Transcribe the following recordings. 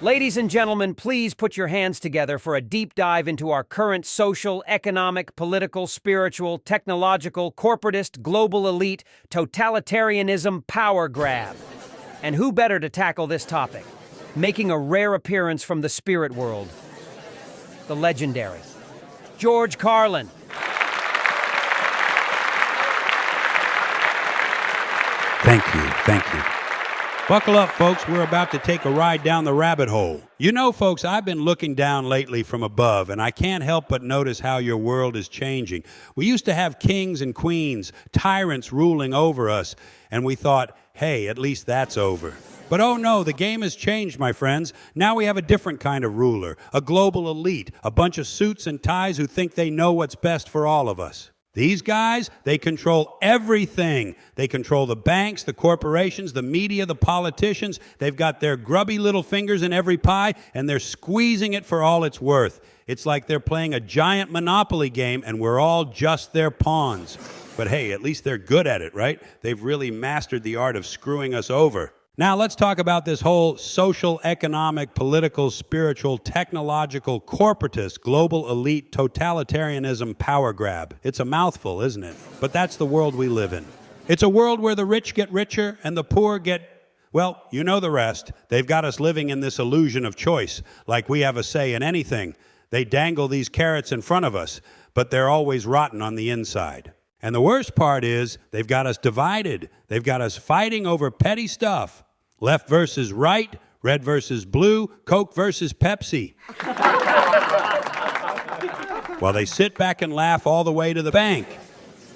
Ladies and gentlemen, please put your hands together for a deep dive into our current social, economic, political, spiritual, technological, corporatist, global elite, totalitarianism power grab. And who better to tackle this topic? Making a rare appearance from the spirit world, the legendary George Carlin. Thank you. Buckle up, folks. We're about to take a ride down the rabbit hole. You know, folks, I've been looking down lately from above, and I can't help but notice how your world is changing. We used to have kings and queens, tyrants ruling over us, and we thought, hey, at least that's over. But oh no, the game has changed, my friends. Now we have a different kind of ruler, a global elite, a bunch of suits and ties who think they know what's best for all of us. These guys, they control everything. They control the banks, the corporations, the media, the politicians. They've got their grubby little fingers in every pie, and they're squeezing it for all it's worth. It's like they're playing a giant Monopoly game, and we're all just their pawns. But hey, at least they're good at it, right? They've really mastered the art of screwing us over. Now let's talk about this whole social, economic, political, spiritual, technological, corporatist, global elite, totalitarianism power grab. It's a mouthful, isn't it? But that's the world we live in. It's a world where the rich get richer and the poor get, well, you know the rest. They've got us living in this illusion of choice, like we have a say in anything. They dangle these carrots in front of us, but they're always rotten on the inside. And the worst part is, they've got us divided. They've got us fighting over petty stuff. Left versus right, red versus blue, Coke versus Pepsi. While they sit back and laugh all the way to the bank.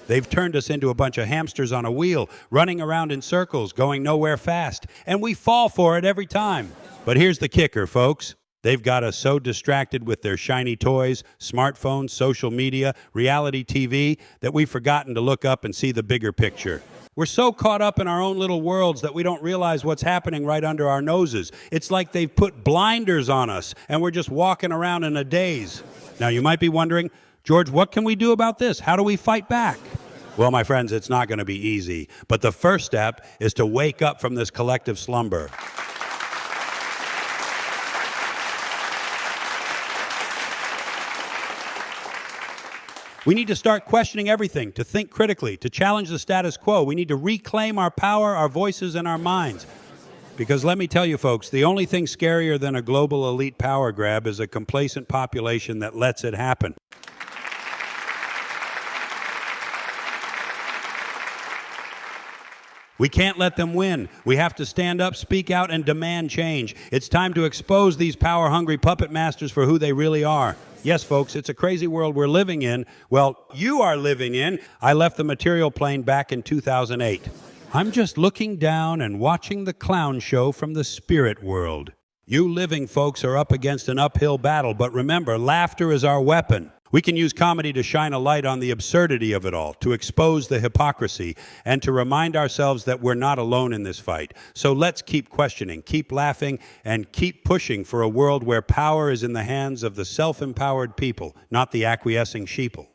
They've turned us into a bunch of hamsters on a wheel, running around in circles, going nowhere fast. And we fall for it every time. But here's the kicker, folks. They've got us so distracted with their shiny toys, smartphones, social media, reality TV, that we've forgotten to look up and see the bigger picture. We're so caught up in our own little worlds that we don't realize what's happening right under our noses. It's like they've put blinders on us, and we're just walking around in a daze. Now, you might be wondering, George, what can we do about this? How do we fight back? Well, my friends, it's not going to be easy. But the first step is to wake up from this collective slumber. We need to start questioning everything, to think critically, to challenge the status quo. We need to reclaim our power, our voices, and our minds. Because let me tell you, folks, the only thing scarier than a global elite power grab is a complacent population that lets it happen. We can't let them win. We have to stand up, speak out, and demand change. It's time to expose these power-hungry puppet masters for who they really are. Yes, folks, it's a crazy world we're living in. Well, you are living in. I left the material plane back in 2008. I'm just looking down and watching the clown show from the spirit world. You living folks are up against an uphill battle, but remember, laughter is our weapon. We can use comedy to shine a light on the absurdity of it all, to expose the hypocrisy, and to remind ourselves that we're not alone in this fight. So let's keep questioning, keep laughing, and keep pushing for a world where power is in the hands of the self-empowered people, not the acquiescing sheeple.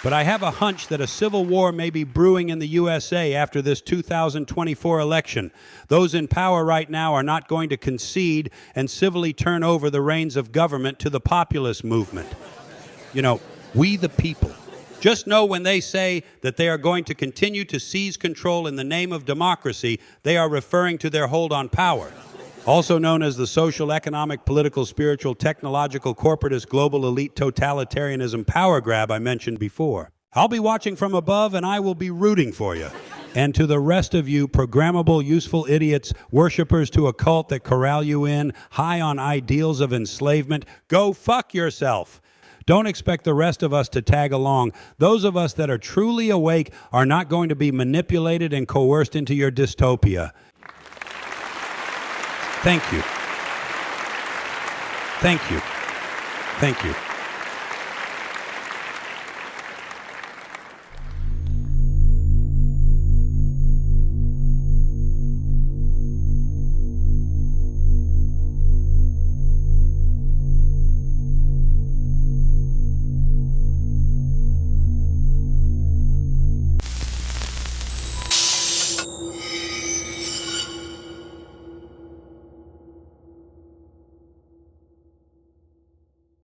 But I have a hunch that a civil war may be brewing in the USA after this 2024 election. Those in power right now are not going to concede and civilly turn over the reins of government to the populist movement. You know, we the people. Just know when they say that they are going to continue to seize control in the name of democracy, they are referring to their hold on power. Also known as the social, economic, political, spiritual, technological, corporatist, global elite, totalitarianism power grab I mentioned before. I'll be watching from above and I will be rooting for you. And to the rest of you programmable, useful idiots, worshipers to a cult that corral you in, high on ideals of enslavement, go fuck yourself. Don't expect the rest of us to tag along. Those of us that are truly awake are not going to be manipulated and coerced into your dystopia. Thank you. Thank you. Thank you.